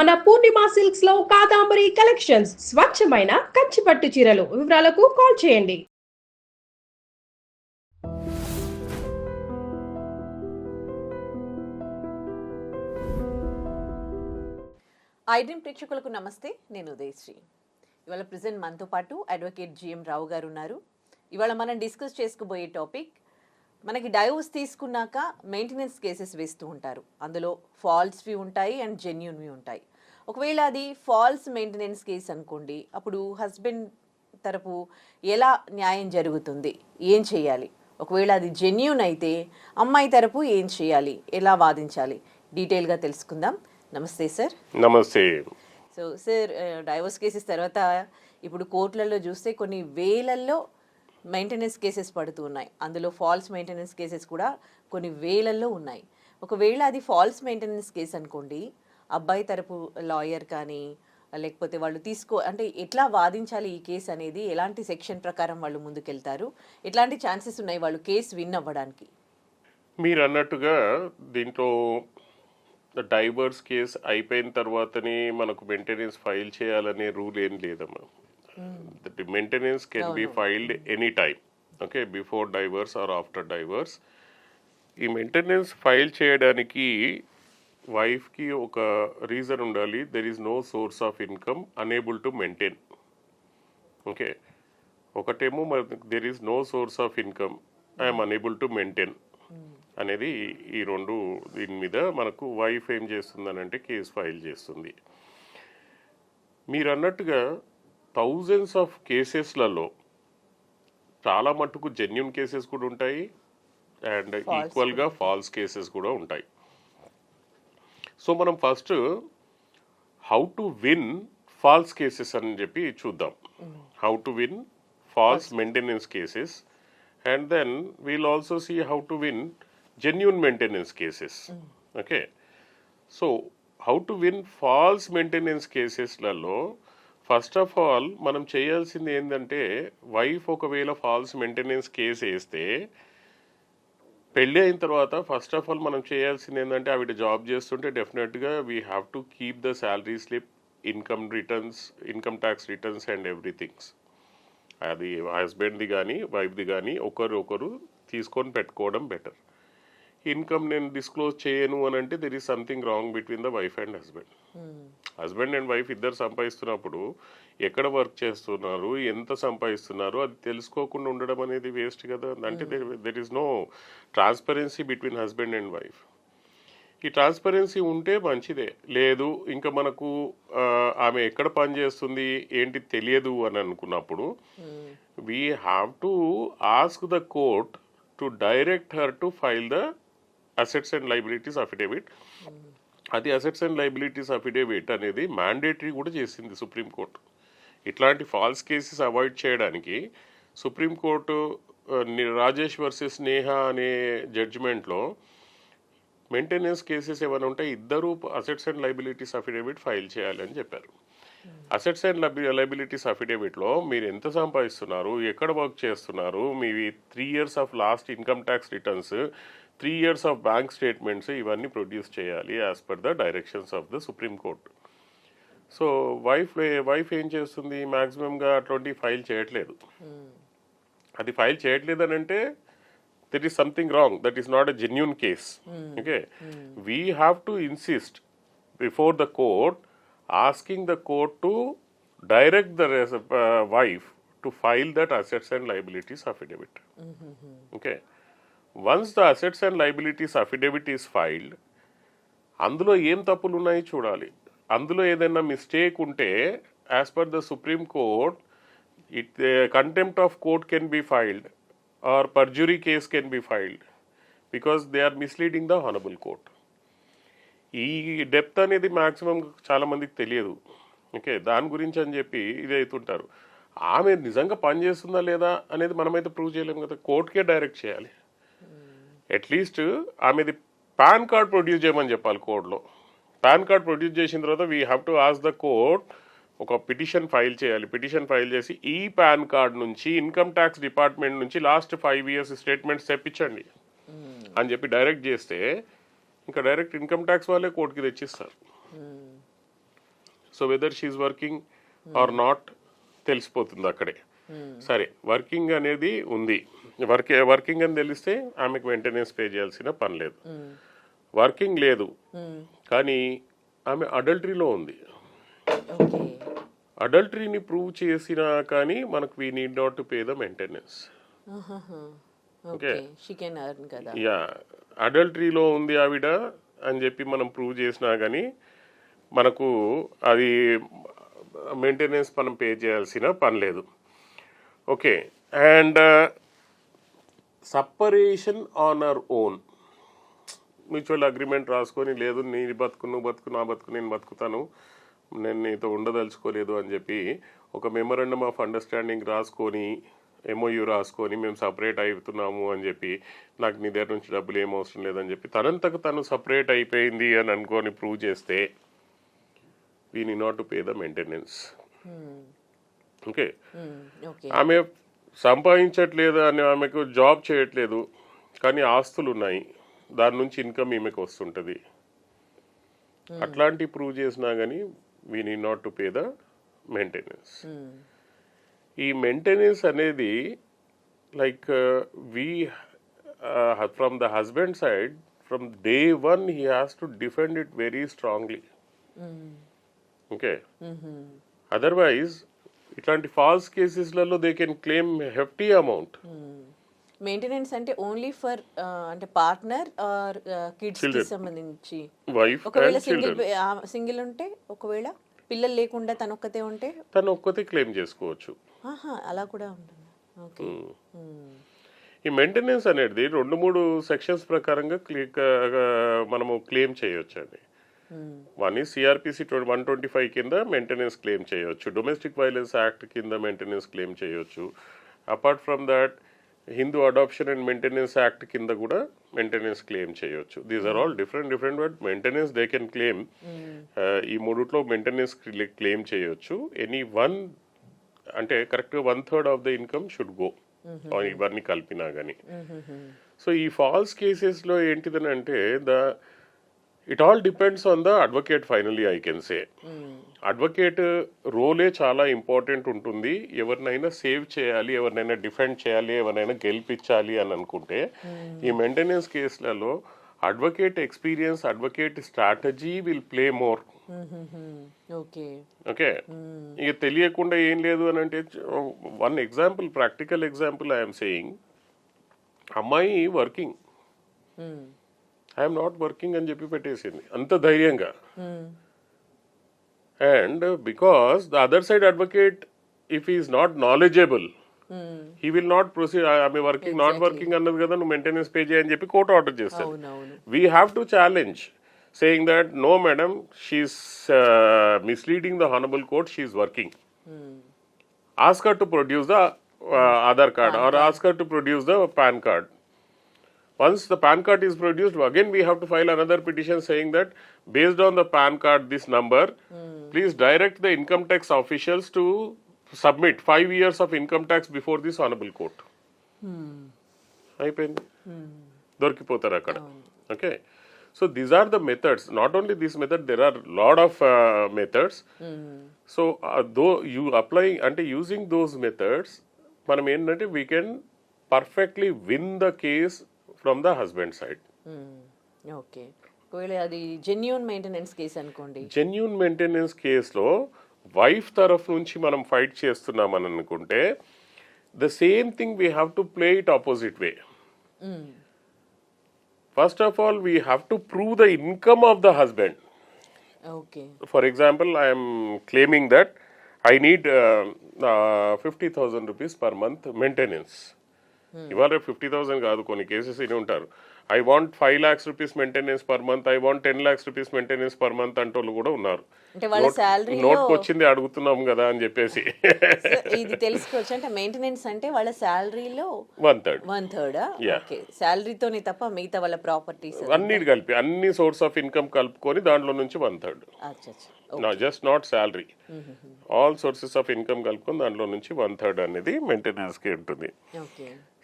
మన పూర్ణిమ సిల్క్స్ లో కాదాంబరి కలెక్షన్స్ స్వచ్ఛమైన కంచి పట్టు చీరలు. వివరాలకు కాల్ చేయండి. ఐడ్రీమ్ ప్రేక్షకులకు నమస్తే, నేను ఉదయశ్రీ. ఇవాళ ప్రెజెంట్ మనతో పాటు అడ్వకేట్ జిఎం రావు గారు ఉన్నారు. ఇవాళ మనం డిస్కస్ చేసుకోబోయే టాపిక్, మనకి డైవోర్స్ తీసుకున్నాక మెయింటెనెన్స్ కేసెస్ వేస్తూ ఉంటారు. అందులో ఫాల్స్వి ఉంటాయి అండ్ జెన్యూన్వి ఉంటాయి. ఒకవేళ అది ఫాల్స్ మెయింటెనెన్స్ కేసు అనుకోండి, అప్పుడు హస్బెండ్ తరపు ఎలా న్యాయం జరుగుతుంది, ఏం చేయాలి? ఒకవేళ అది జెన్యూన్ అయితే అమ్మాయి తరపు ఏం చేయాలి, ఎలా వాదించాలి, డీటెయిల్గా తెలుసుకుందాం. నమస్తే సార్. నమస్తే. సో సార్, డైవోర్స్ కేసెస్ తర్వాత ఇప్పుడు కోర్టులలో చూస్తే కొన్ని వేలల్లో మెయింటెనెన్స్ కేసెస్ పడుతూ ఉన్నాయి. అందులో ఫాల్స్ మెయింటెనెన్స్ కేసెస్ కూడా కొన్ని వేలల్లో ఉన్నాయి. ఒకవేళ అది ఫాల్స్ మెయింటెనెన్స్ కేసు అనుకోండి, అబ్బాయి తరపు లాయర్ కానీ లేకపోతే వాళ్ళు అంటే ఎట్లా వాదించాలి ఈ కేసు అనేది, ఎలాంటి సెక్షన్ ప్రకారం వాళ్ళు ముందుకెళ్తారు, ఎట్లాంటి ఛాన్సెస్ ఉన్నాయి వాళ్ళు కేసు విన్ అవ్వడానికి? మీరు అన్నట్టుగా దీంట్లో డైవర్స్ కేసు అయిపోయిన తర్వాతనే మనకు మెయింటెనెన్స్ ఫైల్ చేయాలనే రూల్ ఏం లేదమ్మా. The maintenance can be filed any time, okay, before divorce or after divorce. ఈ మెయింటెనెన్స్ ఫైల్ చేయడానికి వైఫ్కి ఒక రీజన్ ఉండాలి. There is no source of income unable to maintain. Okay, ఒకటేమో there is no source of income, I'm unable to maintain అనేది ఈ రెండు. దీని మీద మనకు వైఫ్ ఏం చేస్తుందనంటే కేసు ఫైల్ చేస్తుంది. మీరు అన్నట్టుగా థౌజండ్స్ ఆఫ్ కేసెస్లలో చాలా మట్టుకు జెన్యూన్ కేసెస్ కూడా ఉంటాయి అండ్ ఈక్వల్గా ఫాల్స్ కేసెస్ కూడా ఉంటాయి. సో మనం first how to win false cases అని చెప్పి చూద్దాం. How to win false maintenance cases and then we'll also see how to win genuine maintenance cases. Okay, so how to win false maintenance cases లలో first of all మనం చేయాల్సింది ఏంటంటే, wife ఒకవేళ falls maintenance case వేస్తే పెళ్ళి అయిన తర్వాత first of all మనం చేయాల్సింది ఏంటంటే, ఆవిడ జాబ్ చేస్తుంటే డెఫినెట్గా we have to keep the salary slip, income returns, income tax returns and everything's. అది హస్బెండ్ది కానీ వైఫ్ది కానీ ఒకరు తీసుకొని పెట్టుకోవడం బెటర్. ఇన్కమ్ నేను డిస్క్లోజ్ చేయను అని అంటే there is something wrong between the wife and husband. Husband and wife ఇద్దరు సంపాదిస్తున్నప్పుడు ఎక్కడ వర్క్ చేస్తున్నారు, ఎంత సంపాదిస్తున్నారు అది తెలుసుకోకుండా ఉండడం అనేది వేస్ట్ కదా. అంటే there is no transparency between husband and wife. ఈ ట్రాన్స్పరెన్సీ ఉంటే మంచిదే. లేదు ఇంకా మనకు ఆమె ఎక్కడ పని చేస్తుంది ఏంటి తెలియదు అని అనుకున్నప్పుడు we have to ask the court to direct her to file the assets and liabilities affidavit. అది అసెట్స్ అండ్ లైబిలిటీస్ అఫిడేవిట్ అనేది మ్యాండేటరీ కూడా చేసింది సుప్రీంకోర్టు. ఇట్లాంటి ఫాల్స్ కేసెస్ అవాయిడ్ చేయడానికి సుప్రీంకోర్టు రాజేష్ వర్సెస్ నేహా అనే జడ్జిమెంట్లో మెయింటెనెన్స్ కేసెస్ ఏమైనా ఉంటే ఇద్దరు assets and liabilities affidavit file చేయాలని చెప్పారు. అసెట్స్ అండ్ లైబిలిటీస్ అఫిడేవిట్లో మీరు ఎంత సంపాదిస్తున్నారు, ఎక్కడ వర్క్ చేస్తున్నారు, మీ 3 years of last income tax returns, 3 years of bank statements ఇవన్నీ ప్రొడ్యూస్ చేయాలి as per the directions of the supreme court. So wife ఏం చేస్తుంది, మ్యాక్సిమంగా అటువంటి ఫైల్ చేయట్లేదు. అది ఫైల్ చేయట్లేదు అని అంటే that is something wrong, that is not a genuine case. Okay, we have to insist before the court, asking the court to direct the wife to file that assets and liabilities affidavit. Okay, once the assets and liabilities affidavit is filed, అందులో ఏం తప్పులు ఉన్నాయి చూడాలి. అందులో ఏదైనా mistake ఉంటే as per the supreme court contempt of court can be filed or perjury case can be filed because they are misleading the honourable court. ఈ depth అనేది మ్యాక్సిమం చాలా మందికి తెలియదు. ఓకే, దాని గురించి అని చెప్పి ఇది అవుతుంటారు. ఆమె నిజంగా పని చేస్తుందా లేదా అనేది మనమైతే ప్రూవ్ చేయలేము కదా, కోర్టుకే డైరెక్ట్ చేయాలి. అట్లీస్ట్ ఆమెది పాన్ కార్డ్ ప్రొడ్యూస్ చేయమని చెప్పాలి కోర్టులో. పాన్ కార్డ్ ప్రొడ్యూస్ చేసిన తర్వాత we have to ask the court, ఒక పిటిషన్ ఫైల్ చేయాలి. పిటిషన్ ఫైల్ చేసి ఈ పాన్ కార్డ్ నుంచి ఇన్కమ్ ట్యాక్స్ డిపార్ట్మెంట్ నుంచి లాస్ట్ 5 years స్టేట్మెంట్స్ తెప్పించండి అని చెప్పి డైరెక్ట్ చేస్తే ఇంకా డైరెక్ట్ ఇన్కమ్ ట్యాక్స్ వాళ్ళే కోర్టుకి తెచ్చిస్తారు. So whether she working or not తెలిసిపోతుంది అక్కడే. సరే, వర్కింగ్ అనేది ఉంది, వర్కింగ్ అని తెలిస్తే ఆమెకు మెయింటెనెన్స్ పే చేయాల్సిన పని లేదు. వర్కింగ్ లేదు కానీ ఆమె అడల్టరీలో ఉంది. అడల్టరీని ప్రూవ్ చేసినా కానీ మనకు we need not to pay the maintenance. Okay, yeah, అడల్టరీలో ఉంది ఆవిడ అని చెప్పి మనం ప్రూవ్ చేసినా కానీ మనకు అది మెయింటెనెన్స్ మనం పే చేయాల్సిన పని లేదు. Okay, and separation on our own, mutual agreement రాసుకొని, లేదు నీ బతుకు నువ్వు బతుకు, నా బతుకు నేను బతుకుతాను, నేను నీతో ఉండదలుచుకోలేదు అని చెప్పి ఒక మెమరాండమ్ ఆఫ్ అండర్స్టాండింగ్ రాసుకొని, ఎంఓయూ రాసుకొని మేము సపరేట్ అవుతున్నాము అని చెప్పి, నాకు నీ దగ్గర నుంచి డబ్బులు ఏం అవసరం లేదని చెప్పి తనంతకు తను సపరేట్ అయిపోయింది అని అనుకొని ప్రూవ్ చేస్తే we need not to pay the maintenance. Okay, ఆమె సంపాదించట్లేదు అని, ఆమెకు జాబ్ చేయట్లేదు కానీ ఆస్తులు ఉన్నాయి, దాని నుంచి ఇన్కమ్ ఈమెకు వస్తుంటుంది, అట్లాంటి ప్రూవ్ చేసినా కానీ we need not to pay the maintenance. ఈ మెయింటెనెన్స్ అనేది like we from the husband side, from day one he has to defend it very strongly. Okay, otherwise ఇట్లాంటి ఫాల్స్ కేసెస్లలో they can claim hefty amount. Maintenance అంటే only for అంటే partner or kids కి సంబంధించి, wife ఒకవేళ single ఉంటే, ఒకవేళ పిల్లలు లేకుండా తను ఒక్కతే ఉంటే తను ఒక్కతే క్లెయిమ్ చేసుకోవచ్చు. అలా కూడా ఉంటుంది. ఓకే, ఈ మెయింటెనెన్స్ అనేది 2-3 సెక్షన్స్ ప్రకారంగా మనము క్లెయిమ్ చేయొచ్చు అండి. వన్ ఈ సిఆర్పిసి 125 కింద మెయింటెనెన్స్ క్లెయిమ్ చేయొచ్చు, డొమెస్టిక్ వైలెన్స్ యాక్ట్ కింద మెయింటెనెన్స్ క్లెయిమ్ చేయొచ్చు. Apart from that Hindu adoption and maintenance act కింద కూడా మెయింటెనెన్స్ క్లెయిమ్ చేయొచ్చు. These are all different but maintenance they can claim. ఈ మూడిట్లో మెయింటెనెన్స్ క్లెయిమ్ చేయొచ్చు. ఎనీ వన్ అంటే కరెక్ట్గా 1/3 of the income should go, ఇవన్నీ కలిపినా కానీ. సో ఈ ఫాల్స్ కేసెస్లో ఏంటిదని అంటే it all depends on the advocate. Finally I can say advocate రోలే చాలా ఇంపార్టెంట్ ఉంటుంది. ఎవరినైనా సేవ్ చేయాలి, ఎవరినైనా డిఫెండ్ చేయాలి, ఎవరినైనా గెలిపించాలి అని అనుకుంటే ఈ మెయింటెనెన్స్ కేసులలో advocate experience, advocate strategy will play more. Okay, ఇక తెలియకుండా ఏం లేదు అని అంటే, one example, practical example I'm saying, అమ్మాయి వర్కింగ్, ఐఎమ్ నాట్ వర్కింగ్ అని చెప్పి పెట్టేసింది అంత ధైర్యంగా. And because the other side advocate, if he is not knowledgeable, he will not proceed. I am working, not working అన్నది కదా, నువ్వు మెయింటెనెన్స్ పే చేయని చెప్పి కోర్టు ఆర్డర్ చేస్తారు. We have to challenge, saying that no madam, she is misleading the honorable court, she is working. Ask her to produce the Aadhaar card or ask her to produce the PAN card. Once the PAN card is produced, again we have to file another petition saying that based on the PAN card, this number, please direct the income tax officials to submit 5 years of income tax before this honorable court. అయిపోయింది, దొరికిపోతారు అక్కడ. Okay, so these are the methods. Not only this method, there are lot of methods. So though you apply అంటే using those methods మనం ఏంటంటే we can perfectly win the case from the husband side. Okay, ఒకవేళ అది genuine maintenance case అనుకోండి, genuine maintenance కేసులో wife తరఫు నుంచి మనం ఫైట్ చేస్తున్నాం అని అనుకుంటే the same thing we have to play it opposite way. First of all we have to prove the income of the husband. Okay, for example I'm claiming that I need 50,000 rupees per month maintenance. ఇవాళ 50,000 కాదు, కొన్ని cases ఇని ఉంటారు. I want 5 lakhs rupees maintenance per month, I want 10 lakhs rupees maintenance per month అంటోళ్ళు కూడా ఉన్నారు. నోట్కి వచ్చింది అడుగుతున్నాం కదా అని చెప్పేసి. ఇది తెలుసుకోవచ్చు అంటే మెయింటెనెన్స్ అంటే వాళ్ళ శాలరీలో 1/3. ఓకే, శాలరీతోనే తప్ప మిగతా వాళ్ళ ప్రాపర్టీస్ అన్నిటి కలిపి, అన్ని సోర్స్ ఆఫ్ ఇన్కమ్ కలుపుకొని దాంట్లో నుంచి 1/3. Just not salary, all sources of income కలుపుకొని దాంట్లో నుంచి 1/3 అనేది మెయింటెనెన్స్ కి ఉంటుంది.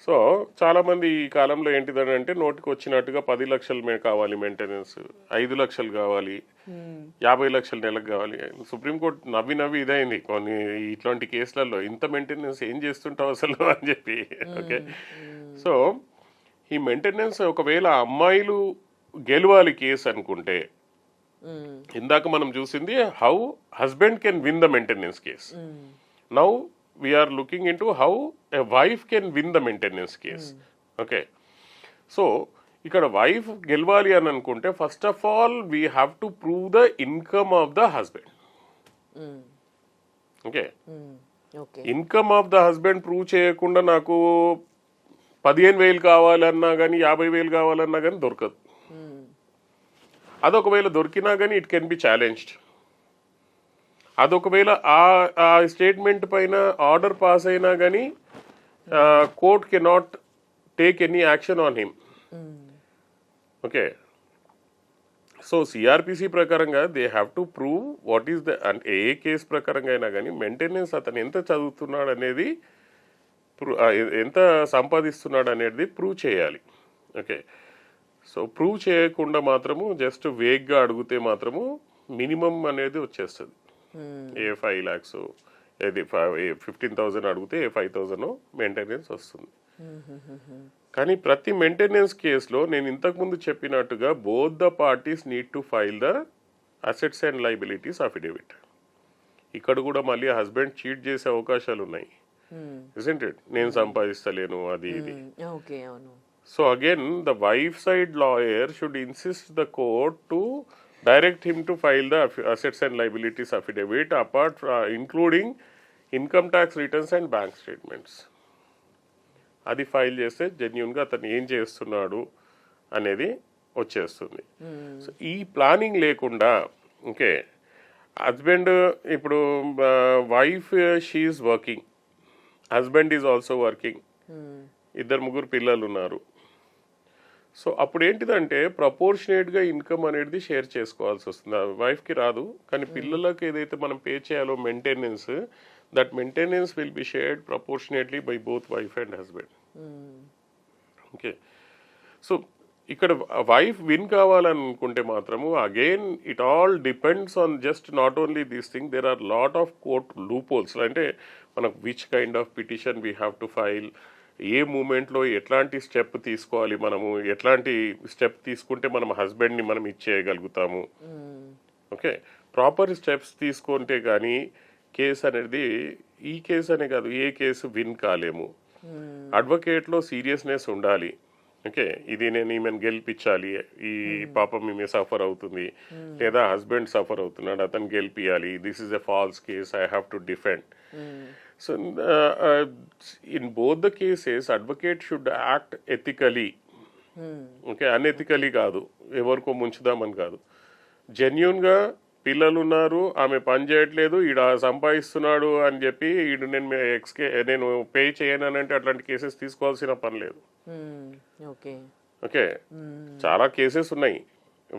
సో చాలా మంది ఈ కాలంలో ఏంటిదని అంటే నోటికి వచ్చినట్టుగా 10 లక్షలు కావాలి మెయింటెనెన్స్, 5 లక్షలు కావాలి, 50 లక్షలు నెలకు కావాలి. సుప్రీంకోర్టు నవ్వి నవ్వి ఇదైంది కొన్ని ఇట్లాంటి కేసులలో, ఇంత మెయింటెనెన్స్ ఏం చేస్తుంటావు అసలు అని చెప్పి. ఓకే, సో ఈ మెయింటెనెన్స్ ఒకవేళ అమ్మాయిలు గెలవాలి కేసు అనుకుంటే, ఇందాక మనం చూసింది how husband can win the maintenance case. Now we are looking in to how a wife can win the maintenance case. Okay, so ఇక్కడ వైఫ్ గెలవాలి అని అనుకుంటే first of all we have to prove the income of the husband. Okay, income of the husband prove చేయకుండా నాకు 15,000 కావాలన్నా కానీ 50,000 కావాలన్నా కానీ దొరకదు. అదొకవేళ దొరికినా కానీ ఇట్ కెన్ బి ఛాలెంజ్డ్. అదొకవేళ ఆ స్టేట్మెంట్ పైన ఆర్డర్ పాస్ అయినా కానీ court cannot take any action on him. Okay, so CrPC ప్రకారంగా they have to prove what is the, అంటే ఏ కేసు ప్రకారంగా అయినా కానీ మెయింటెనెన్స్ అతను ఎంత చదువుతున్నాడు అనేది, ఎంత సంపాదిస్తున్నాడు అనేది ప్రూవ్ చేయాలి. ఓకే, సో ప్రూవ్ చేయకుండా మాత్రము జస్ట్ వేగ్గా అడిగితే మాత్రము మినిమం అనేది వచ్చేస్తుంది. ఏ 5 lakhs, ఏది 15,000 అడిగితే 5,000 మెయింటెనెన్స్ వస్తుంది. కానీ ప్రతి మెయింటెనెన్స్ కేసులో నేను ఇంతకుముందు చెప్పినట్టుగా both the parties need to file the assets and liabilities affidavit. ఇక్కడ కూడా మళ్ళీ హస్బెండ్ చీట్ చేసే అవకాశాలు ఉన్నాయి. Isn't it? నేను సంపాదిస్తలేను అది ఇది. So again the wife side lawyer should insist the court to direct him to file the assets and liabilities affidavit including income tax returns and bank statements. అది file చేస్తే జెన్యూన్గా అతను ఏం చేస్తున్నాడు అనేది వచ్చేస్తుంది. సో ఈ ప్లానింగ్ లేకుండా, ఓకే, హస్బెండ్ ఇప్పుడు wife she is working, husband is also working, 2-3 పిల్లలు ఉన్నారు. సో అప్పుడు ఏంటిదంటే ప్రపోర్షనేట్గా ఇన్కమ్ అనేది షేర్ చేసుకోవాల్సి వస్తుంది. వైఫ్కి రాదు, కానీ పిల్లలకు ఏదైతే మనం పే చేయాలో maintenance, that maintenance will be shared proportionately by both wife and husband. Okay, so ఇక్కడ వైఫ్ విన్ కావాలనుకుంటే మాత్రము again it all depends on just not only this thing, there are lot of court loopholes. అంటే మనకు which kind of petition we have to file, ఏ మూమెంట్లో ఎట్లాంటి step తీసుకోవాలి, మనము ఎట్లాంటి స్టెప్ తీసుకుంటే మనం హస్బెండ్ని మనం ఇచ్చేయగలుగుతాము. ఓకే, ప్రాపర్ స్టెప్స్ తీసుకుంటే కానీ కేసు అనేది, ఈ కేసు అనే కాదు ఏ కేసు విన్ కాలేము. అడ్వకేట్లో సీరియస్నెస్ ఉండాలి. ఓకే, ఇది నేను ఈమెను గెలిపించాలి, ఈ పాపం ఈమె సఫర్ అవుతుంది, లేదా హస్బెండ్ సఫర్ అవుతున్నాడు, అతను గెలిపియాలి, this is a false case, I have to defend. So in both the cases advocate should act ethically. Okay, unethically కాదు, ఎవరికో ముంచుదామని కాదు. జెన్యూన్గా పిల్లలు ఉన్నారు, ఆమె పని చేయట్లేదు, ఈడ సంపాదిస్తున్నాడు అని చెప్పి ఈడు నేను పే చేయను అంటే అట్లాంటి కేసెస్ తీసుకోవాల్సిన పని లేదు. ఓకే, చాలా కేసెస్ ఉన్నాయి.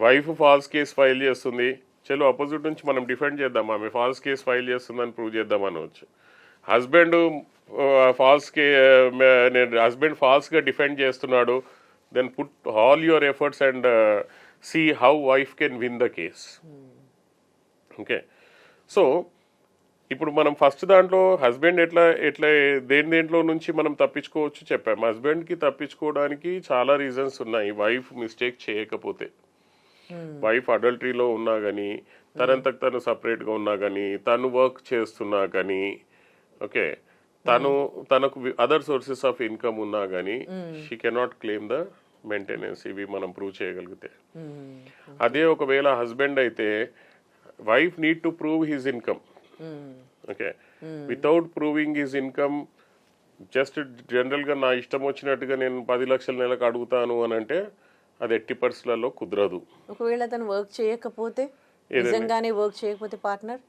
వైఫ్ ఫాల్స్ కేసు ఫైల్ చేస్తుంది, చలో అపోజిట్ నుంచి మనం డిఫెండ్ చేద్దాం, ఆమె ఫాల్స్ కేసు ఫైల్ చేస్తుందని ప్రూవ్ చేద్దాం అనవచ్చు. హస్బెండ్ ఫాల్స్గా డిఫెండ్ చేస్తున్నాడు, then put all your efforts and see how wife can win the case. Okay, so ఇప్పుడు మనం ఫస్ట్ దాంట్లో హస్బెండ్ ఎట్లా దేంట్లో నుంచి మనం తప్పించుకోవచ్చు చెప్పాము. హస్బెండ్కి తప్పించుకోవడానికి చాలా రీజన్స్ ఉన్నాయి. వైఫ్ మిస్టేక్ చేయకపోతే, వైఫ్ అడల్టరీలో ఉన్నా కానీ, తనంతకు తను సపరేట్గా ఉన్నా కానీ, తను వర్క్ చేస్తున్నా కానీ, ఓకే, తనకు అదర్ సోర్సెస్ ఆఫ్ ఇన్కమ్ ఉన్నా కానీ she cannot claim the maintenance. ఇవి మనం ప్రూవ్ చేయగలిగితే. అదే ఒకవేళ హస్బెండ్ అయితే wife need to prove his income. Okay, without proving his income just జనరల్గా నా ఇష్టం వచ్చినట్టుగా నేను 10 లక్షల నెలకు అడుగుతాను అని అంటే అది 80% కుదరదు. ఒకవేళ తను వర్క్ చేయకపోతే, నిజంగానే వర్క్ చేయకపోతే, పార్ట్నర్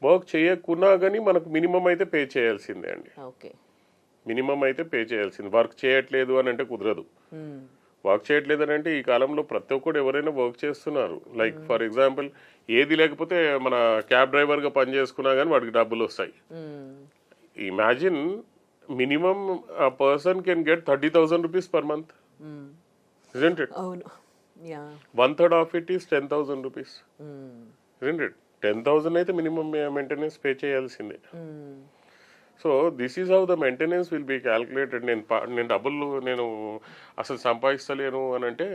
వర్క్ చేయకున్నా కానీ మనకు మినిమం అయితే పే చేయాల్సిందే అండి. ఓకే, మినిమం అయితే పే చేయాల్సింది. వర్క్ చేయట్లేదు అని అంటే కుదరదు. వర్క్ చేయట్లేదు అని అంటే ఈ కాలంలో ప్రతి ఒక్కరు ఎవరైనా వర్క్ చేస్తున్నారు. లైక్ ఫర్ ఎగ్జాంపుల్, ఏది లేకపోతే మన క్యాబ్ డ్రైవర్గా పని చేసుకున్నా కానీ వాడికి డబ్బులు వస్తాయి. Imagine minimum a person can get 30,000 rupees per month, isn't it? అవును yeah 1/3 of it is 10,000 rupees, isn't it? 10,000 అయితే మినిమం మెయింటెనెన్స్ పే చేయాల్సిందే. So this is how the maintenance will be calculated. నేను డబ్బులు నేను అసలు సంపాదిస్తలేను అని అంటే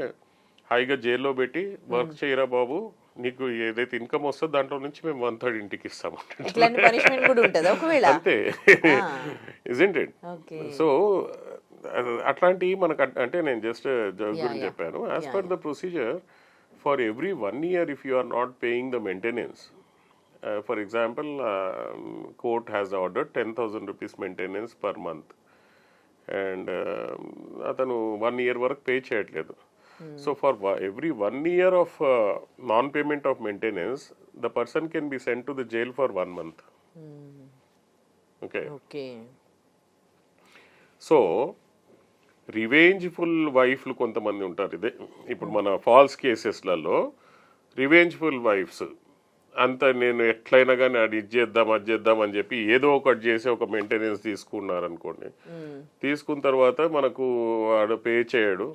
హాయిగా జైల్లో పెట్టి వర్క్ చేయరా బాబు, నీకు ఏదైతే ఇన్కమ్ వస్తుందో దాంట్లో నుంచి మేము 1/3 ఇంటికి ఇస్తాము ఇట్లాంటి పనిష్మెంట్ కూడా ఉంటుందా ఒకవేళ? అంతే, ఇజంట్ ఇట్? ఓకే సో అట్లాంటివి మనకు అంటే నేను జస్ట్ గురించి చెప్పాను. As per the procedure for every 1 year if you are not paying the maintenance, for example, court has ordered 10,000 rupees maintenance per month and atanu 1 year వరకు pay చేయట్లేదు. So for every 1 year of non-payment of maintenance, the person can be sent to the jail for 1 month. Okay. Okay so revengeful వైఫ్లు కొంతమంది ఉంటారు. ఇదే ఇప్పుడు మన falls కేసెస్లలో revengeful wives అంత నేను ఎట్లయినా కానీ అది ఇది చేద్దాం అని చెప్పి ఏదో ఒకటి చేసి ఒక మెయింటెనెన్స్ తీసుకున్నారు అనుకోండి. తీసుకున్న తర్వాత మనకు వాడు పే చేయడు.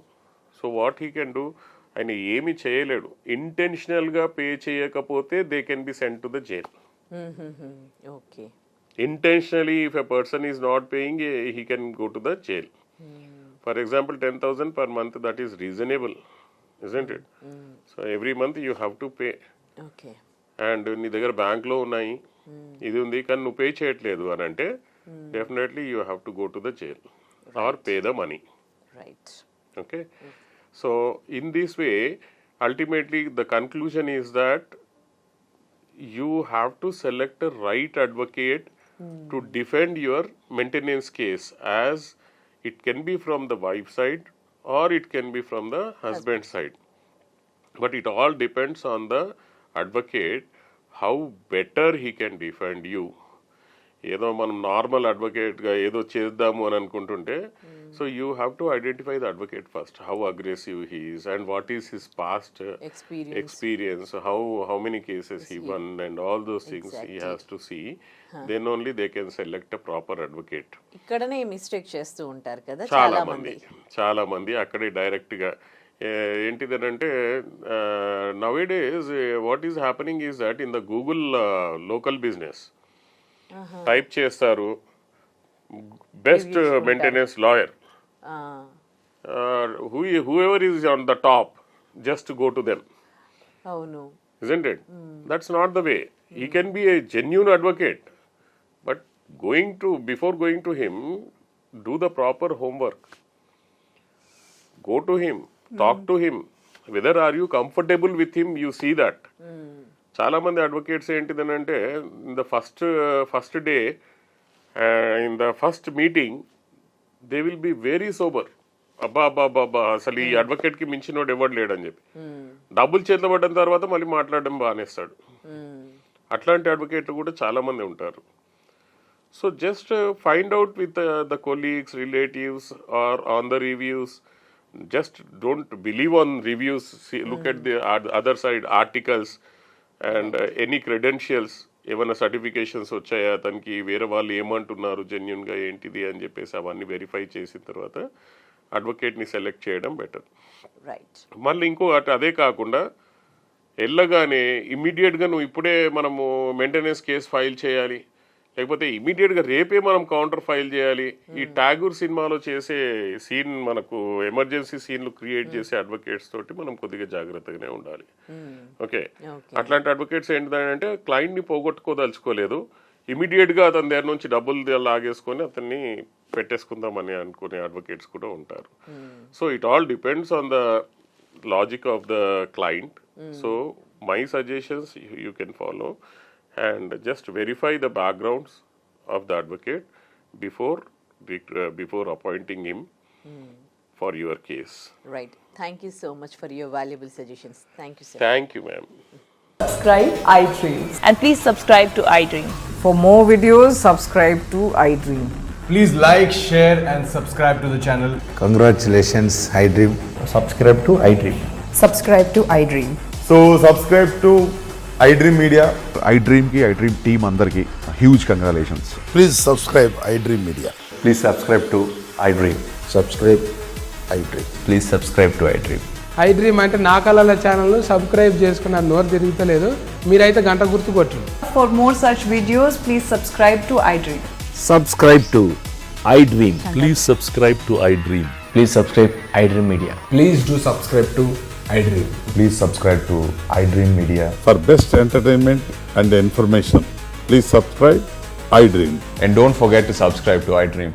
So what he can do, ఆయన ఏమి చేయలేడు. ఇంటెన్షనల్గా పే చేయకపోతే they can be sent to the jail. Okay Intentionally, if a person is not paying, he can go to the jail. For example, 10,000 per month, that is reasonable, isn't it? So every month you have to pay. Okay And నీ దగ్గర బ్యాంక్లో ఉన్నాయి, ఇది ఉంది, కానీ నువ్వు pay చేయట్లేదు అని అంటే definitely you have to go to the jail or pay the money. Right Okay? So in this way, ultimately the conclusion is that you have to select a right advocate to defend your maintenance case, as it can be from the wife side or it can be from the husband side. But it all depends on the advocate, how better he can defend you. ఏదో మనం normal అడ్వకేట్గా ఏదో చేద్దాము అని అనుకుంటుంటే, so you have to identify the advocate first, how aggressive he is and what is his past experience, how many cases he won and all those things he has to see. Then only they can select a proper advocate. ఇక్కడనే mistake చేస్తూ ఉంటారు కదా చాలా మంది అక్కడే డైరెక్ట్గా ఏంటిదనంటే nowadays what is happening is that in the Google local business type చేస్తారు best maintenance lawyer, whoever is on the top, just go to them. అవును Isn't it? That's not the way. He can be a genuine advocate, but before going to him, do the proper homework. Go to him, talk to him. Whether are you comfortable with him, you see that. చాలా మంది advocates ఏంటిదనంటే in the first day in the first meeting they will be very sober. అబ్బా అసలు ఈ అడ్వకేట్కి మించినోడు ఎవడు లేడని చెప్పి డబ్బులు చేతిలో పడ్డం తర్వాత మళ్ళీ మాట్లాడడం బాగానేస్తాడు. అట్లాంటి అడ్వకేట్లు కూడా చాలా మంది ఉంటారు. So just find out with the colleagues, relatives or on the reviews. Just don't believe on reviews. Look at the other side articles and any credentials. ఏమైనా సర్టిఫికేషన్స్ వచ్చాయా అతనికి, వేరే వాళ్ళు ఏమంటున్నారు జెన్యున్గా ఏంటిది అని చెప్పేసి అవన్నీ వెరిఫై చేసిన తర్వాత అడ్వకేట్ని సెలెక్ట్ చేయడం బెటర్. రైట్ మళ్ళీ ఇంకో అదే కాకుండా వెళ్ళగానే ఇమ్మీడియట్గా నువ్వు ఇప్పుడే మనము మెయింటెనెన్స్ కేసు ఫైల్ చేయాలి, లేకపోతే ఇమీడియట్గా రేపే మనం కౌంటర్ ఫైల్ చేయాలి. ఈ టాగూర్ సినిమాలో చేసే సీన్, మనకు ఎమర్జెన్సీ సీన్లు క్రియేట్ చేసే అడ్వకేట్స్ తోటి మనం కొద్దిగా జాగ్రత్తగానే ఉండాలి. ఓకే, అట్లాంటి అడ్వకేట్స్ ఏంటంటే క్లయింట్ని పోగొట్టుకోదలుచుకోలేదు, ఇమీడియట్గా అతని దగ్గర నుంచి డబ్బులు లాగేసుకొని అతన్ని పెట్టేసుకుందామని అనుకునే అడ్వకేట్స్ కూడా ఉంటారు. So it all depends on the logic of the client. So my suggestions you can follow and just verify the backgrounds of the advocate before appointing him for your case. Right. Thank you so much for your valuable suggestions. Thank you, sir. Thank you, ma'am. Subscribe iDream. And please subscribe to iDream. For more videos, subscribe to iDream. Please like, share and subscribe to the channel. Congratulations, iDream. Subscribe to iDream. Subscribe to iDream. So subscribe to iDream Media. iDream కి iDream team అందరికి huge congratulations. Please subscribe iDream Media. Please subscribe to iDream. Subscribe iDream. Please subscribe to iDream. I dream అంటే నా కళల channel subscribe చేసుకున్న నోరు తిరుగుతలేదు, మీరైతే గంట గుర్తు కొట్టు. For more such videos, please subscribe to iDream. Subscribe to iDream. Please subscribe to iDream. Please subscribe iDream Media. Please do subscribe to iDream. Please subscribe to iDream Media. For best entertainment and information, please subscribe iDream. And don't forget to subscribe to iDream.